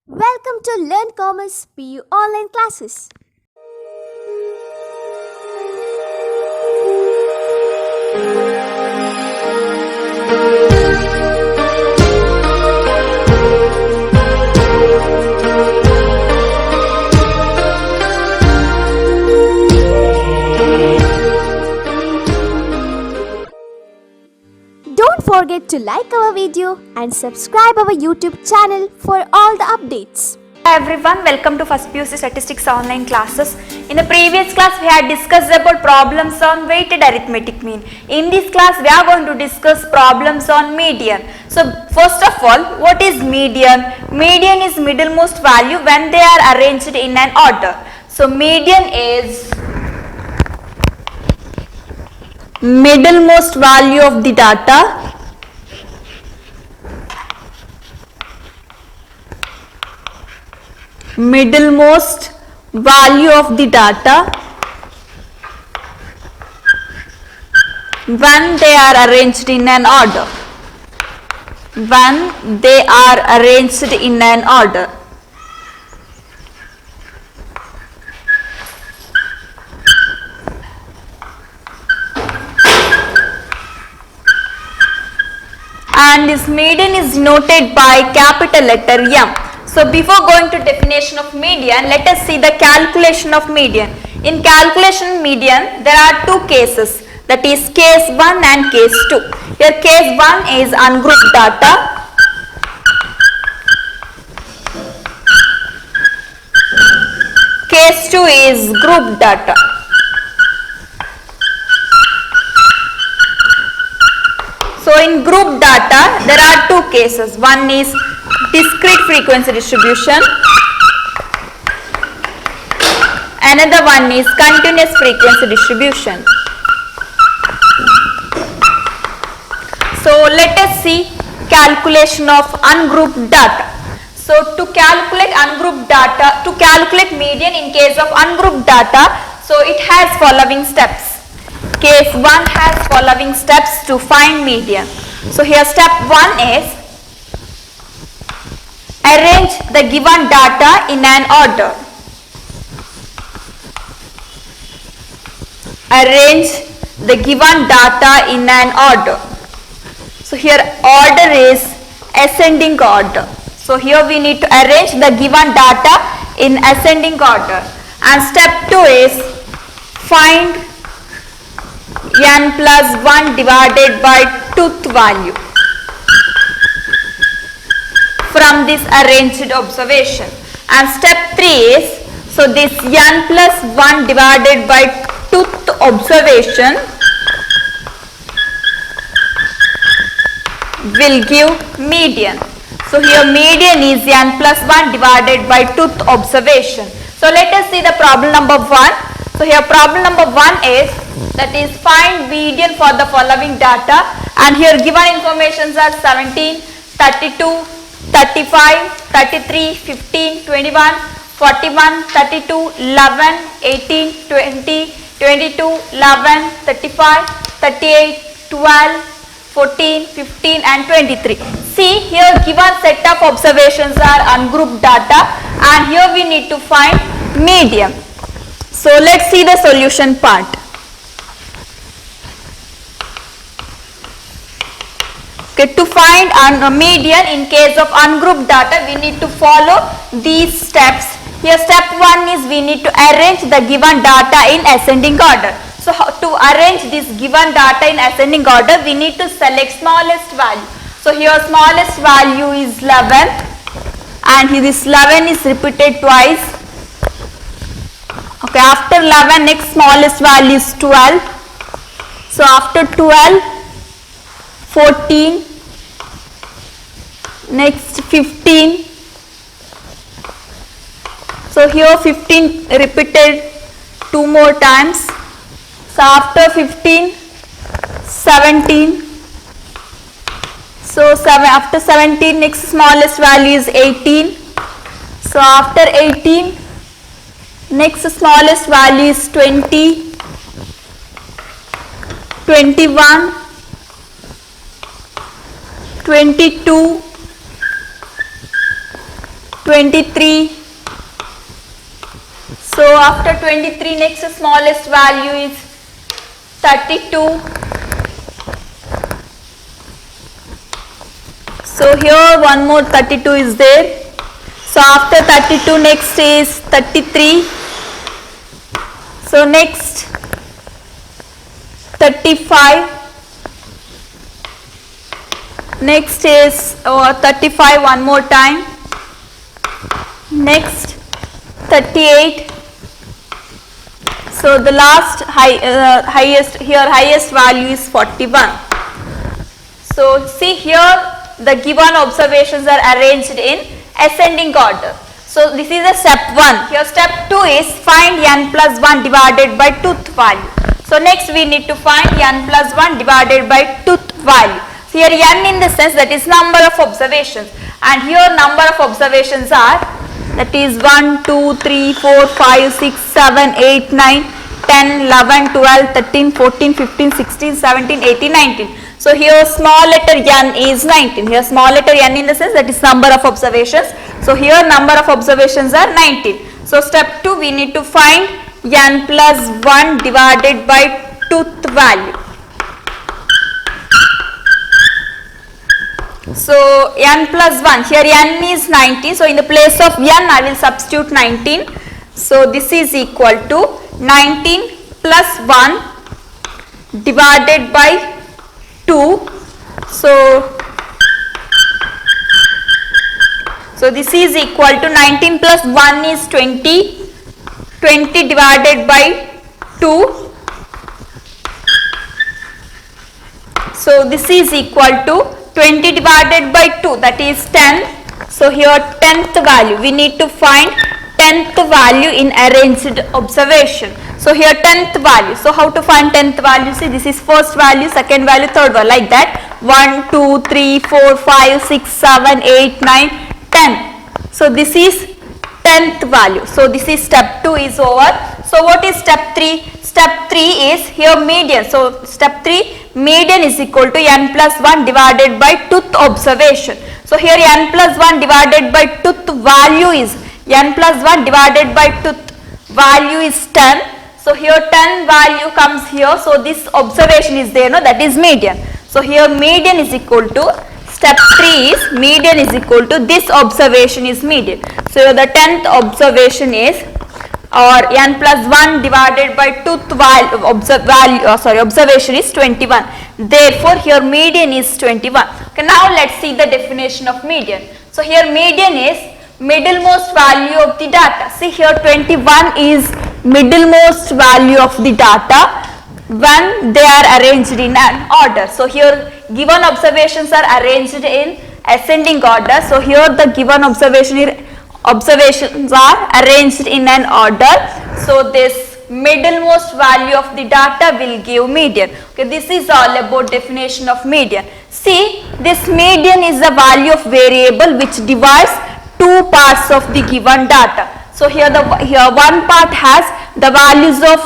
Welcome to Learn Commerce PU online classes. Don't forget to like our video and subscribe our YouTube channel for all the updates. Hi everyone, welcome to First PUC Statistics online classes. In the previous class we had discussed about problems on weighted arithmetic mean. In this class we are going to discuss problems on median. So first of all, what is median? Median is middlemost value when they are arranged in an order. So median is middlemost value of the data middlemost value of the data when they are arranged in an order. When they are arranged in an order. And this median is denoted by capital letter M. So before going to definition of median, let us see the calculation of median. In calculation median, there are two cases, that is case 1 and case 2. Here case 1 is ungrouped data. Case 2 is grouped data. So in group data, there are two cases. One is discrete frequency distribution. Another one is continuous frequency distribution. So let us see calculation of ungrouped data. So to calculate ungrouped data, to calculate median in case of ungrouped data, so it has following steps. Case 1 has following steps to find median. So here step 1 is arrange the given data in an order. Arrange the given data in an order. So here order is ascending order. So here we need to arrange the given data in ascending order. And step 2 is find n plus 1 divided by tooth value from this arranged observation. And step 3 is, so this n plus 1 divided by tooth observation will give median. So here median is n plus 1 divided by tooth observation. So let us see the problem number 1. So here problem number 1 is, that is find median for the following data, and here given informations are 17, 32, 35, 33, 15, 21, 41, 32, 11, 18, 20, 22, 11, 35, 38, 12, 14, 15 and 23. See here given set of observations are ungrouped data, and here we need to find median. So let's see the solution part. Okay, to find a median in case of ungrouped data, we need to follow these steps. Here step 1 is we need to arrange the given data in ascending order. So to arrange this given data in ascending order, we need to select smallest value. So here smallest value is 11, and here this 11 is repeated twice. Okay, after 11 next smallest value is 12. So after 12, 14, next 15. So here 15 repeated 2 more times. So after 15, 17. So after 17 next smallest value is 18. So after 18 next smallest value is 20, 21, 22, 23. So after 23, next smallest value is 32. So here one more 32 is there. So after 32, next is 33. So next 35. Next is 35 one more time. Next 38. So the last highest value is 41. So see here the given observations are arranged in ascending order. So this is a step 1. Here step 2 is find n plus 1 divided by tooth value. So next we need to find n plus 1 divided by tooth value. So here n in the sense that is number of observations, and here number of observations are, that is 1, 2, 3, 4, 5, 6, 7, 8, 9, 10, 11, 12, 13, 14, 15, 16, 17, 18, 19. So here small letter n is 19. Here small letter n in the sense that is number of observations. So here number of observations are 19. So step 2 we need to find n plus 1 divided by tooth value. So n plus 1, here n is 19. So in the place of n I will substitute 19. So this is equal to 19 plus 1 divided by 2. So this is equal to 19 plus 1 is 20. 20 divided by 2. So this is equal to 20 divided by 2, that is 10. So here 10th value, we need to find 10th value in arranged observation. So here 10th value. So how to find 10th value? See, this is first value, second value, third value, like that. 1, 2, 3, 4, 5, 6, 7, 8, 9, 10. So this is 10th value. So this is step 2 is over. So what is step 3? Step 3 is here median. So step 3, median is equal to n plus 1 divided by tooth observation. So here n plus 1 divided by tooth value is, n plus 1 divided by tooth value is 10. So here 10 value comes here. So this observation is there, no, that is median. So here median is equal to, step 3 is median is equal to this observation is median. So here the 10th observation is, or n plus 1 divided by tooth value, observation is 21. Therefore here median is 21. Okay, now let's see the definition of median. So here median is middlemost value of the data. See here 21 is middlemost value of the data when they are arranged in an order. So here given observations are arranged in ascending order. So here the given observations are arranged in an order. So this middlemost value of the data will give median. Okay, this is all about definition of median. See, this median is the value of variable which divides two parts of the given data. So here one part has the values of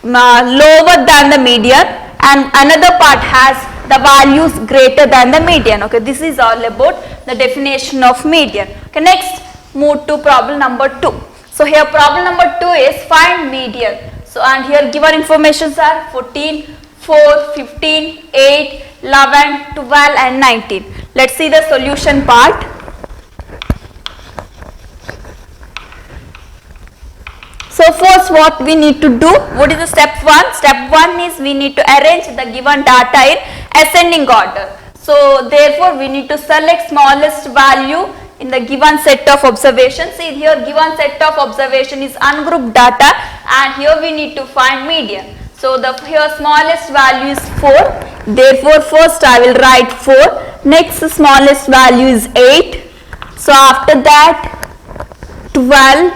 lower than the median, and another part has the values greater than the median. Okay, this is all about the definition of median. Okay, next move to problem number 2. So here problem number 2 is find median. So and here given informations are 14, 4, 15, 8, 11, 12 and 19. Let's see the solution part. So first what we need to do, what is the step 1? Step 1 is we need to arrange the given data in ascending order. So therefore we need to select smallest value in the given set of observations. See here given set of observation is ungrouped data, and here we need to find median. So the here smallest value is 4. Therefore first I will write 4. Next smallest value is 8. So after that 11.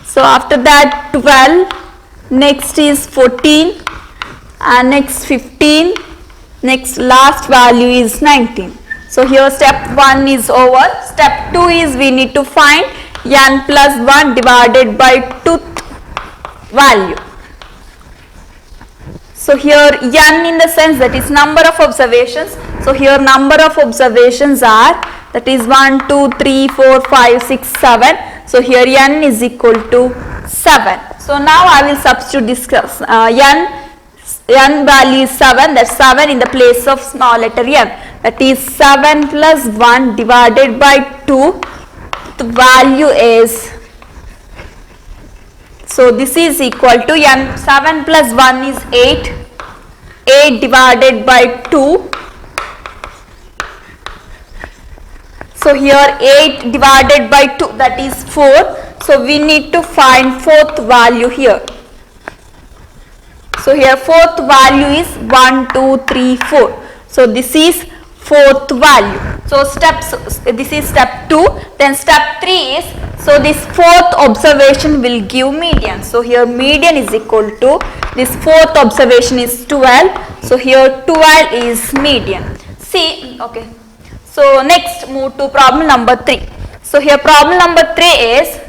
So after that 12, next is 14, and next 15, next last value is 19. So here step 1 is over. Step 2 is we need to find n plus 1 divided by tooth value. So here n in the sense that is number of observations. So here number of observations are that is 1, 2, 3, 4, 5, 6, 7. So here n is equal to 7. So now I will substitute this n value is 7, that's 7 in the place of small letter n, that is 7 plus 1 divided by 2, the value is, so this is equal to n, 7 plus 1 is 8, 8 divided by 2, so here 8 divided by 2, that is 4, so we need to find fourth value here. So here fourth value is 1, 2, 3, 4. So this is fourth value. So this is step 2. Then step 3 is, so this fourth observation will give median. So here median is equal to, this fourth observation is 12. So here 12 is median. See, okay. So next move to problem number 3. So here problem number 3 is,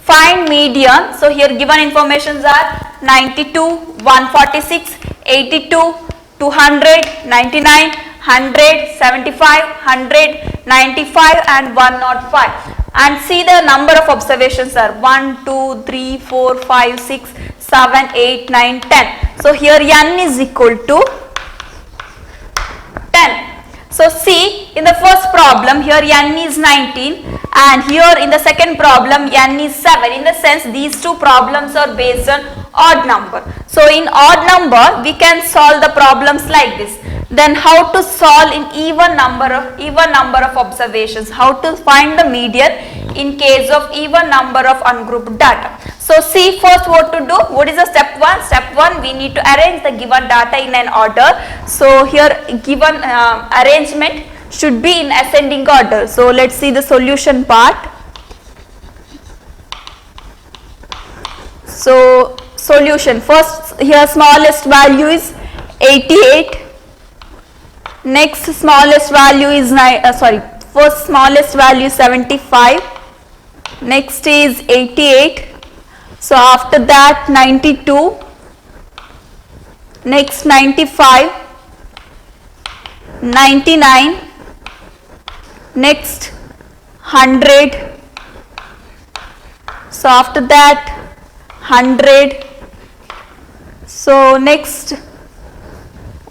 find median. So here given informations are 92, 146, 82, 200, 99, 100, 75, 100, 95 and 105. And see the number of observations are 1, 2, 3, 4, 5, 6, 7, 8, 9, 10. So here n is equal to 10. So see, in the first problem here n is 19 and here in the second problem n is 7. In the sense these two problems are based on odd number. So in odd number we can solve the problems like this. Then how to solve in even number of observations, how to find the median in case of even number of ungrouped data. So see first what to do, what is the step 1? Step 1, we need to arrange the given data in an order. So here given arrangement should be in ascending order. So let's see the solution part. So solution, first here smallest value is 88, next smallest value is first smallest value is 75, next is 88, so after that 92, next 95, 99, next 100, so after that 100, so next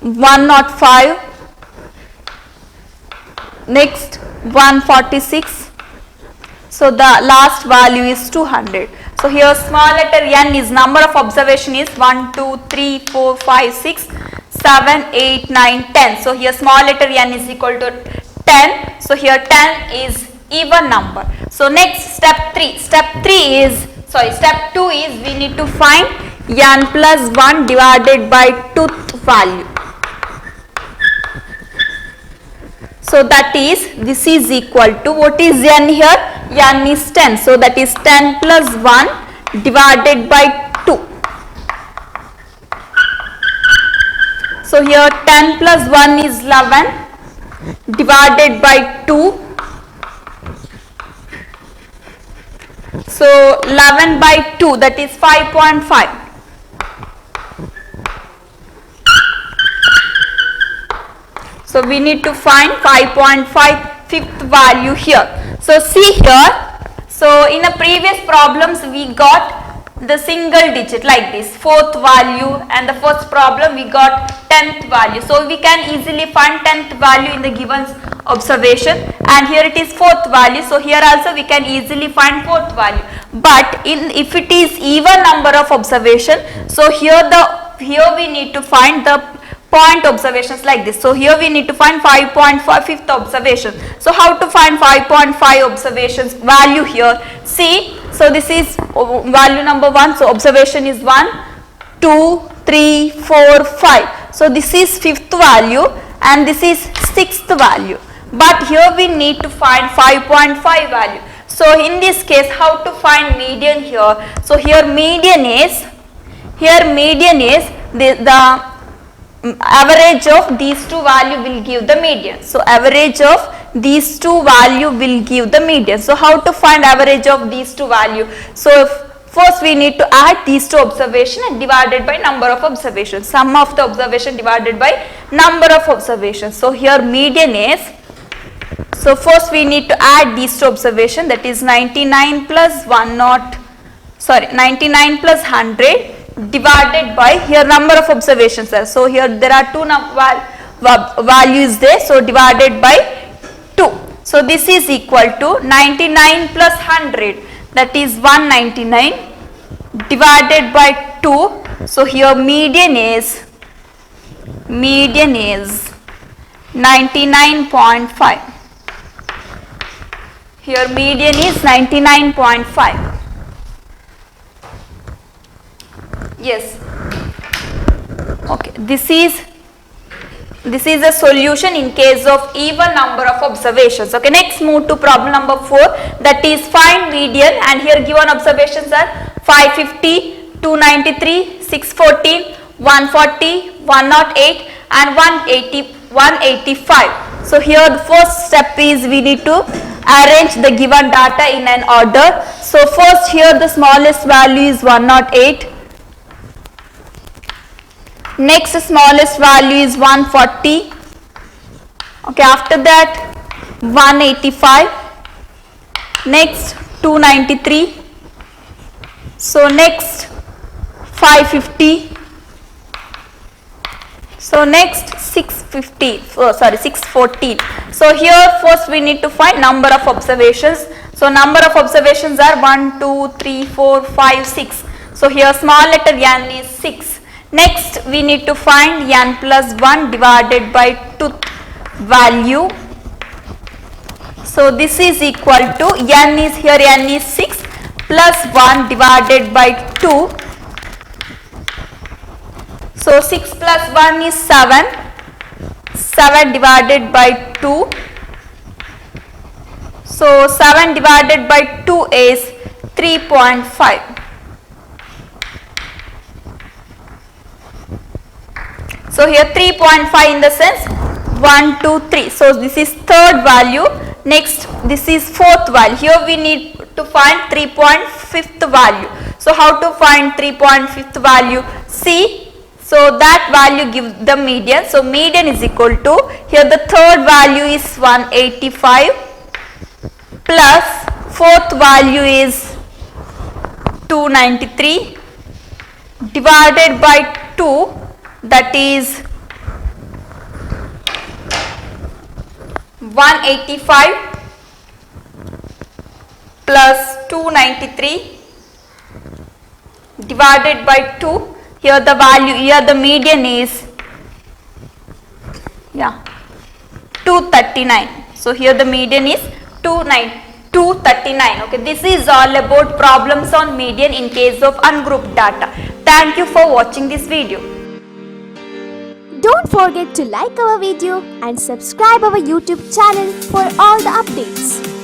105, next 146, so the last value is 200. So here small letter n is number of observation is 1, 2, 3, 4, 5, 6, 7, 8, 9, 10. So here small letter n is equal to 10. So here 10 is even number. So next step 3. Step 2 is we need to find n plus 1 divided by 2th value. So that is, this is equal to, what is n here? N is 10. So that is 10 plus 1 divided by 2. So here 10 plus 1 is 11 divided by 2. So 11 by 2, that is 5.5. So we need to find 5.5 fifth value here. So see here, so in the previous problems we got the single digit like this, fourth value, and the first problem we got 10th value. So we can easily find 10th value in the given observation, and here it is fourth value. So here also we can easily find fourth value. But if it is even number of observation, so here we need to find the point observations like this. So here we need to find 5.5 fifth observation. So how to find 5.5 observations value here? See, so this is value number 1. So observation is 1, 2, 3, 4, 5. So this is fifth value and this is sixth value. But here we need to find 5.5 value. So in this case, how to find median here? So here median is the average of these two value will give the median. So average of these two value will give the median. So how to find average of these two value? So first we need to add these two observation and divided by number of observations. Sum of the observation divided by number of observations. So here median is So first we need to add these two observations, that is 99 plus 99 plus 100 divided by, here number of observations are. So here there are two values there, so divided by 2. So this is equal to 99 plus 100, that is 199 divided by 2. So here median is 99.5. Here median is 99.5. Yes. Okay. This is a solution in case of even number of observations. Okay. Next, move to problem number 4, that is find median, and here given observations are 550, 293, 614, 140, 108 and 185. So here the first step is we need to arrange the given data in an order. So first here the smallest value is 108. Next smallest value is 140. Okay, after that 185. Next 293. So next 550. So next 614. So here first we need to find number of observations. So number of observations are 1, 2, 3, 4, 5, 6. So here small letter n is 6. Next we need to find n plus 1 divided by 2 value. So this is equal to n is 6 plus 1 divided by 2. So 6 plus 1 is 7. 7 divided by 2. So 7 divided by 2 is 3.5. So here 3.5 in the sense 1, 2, 3. So this is third value. Next this is fourth value. Here we need to find 3.5th value. So how to find 3.5th value? See. So that value gives the median. So median is equal to, here the third value is 185 plus fourth value is 293 divided by 2, that is 185 plus 293 divided by 2. Here the value, here the median is 239. So here the median is 239. Okay, this is all about problems on median in case of ungrouped data. Thank you for watching this video. Don't forget to like our video and subscribe our YouTube channel for all the updates.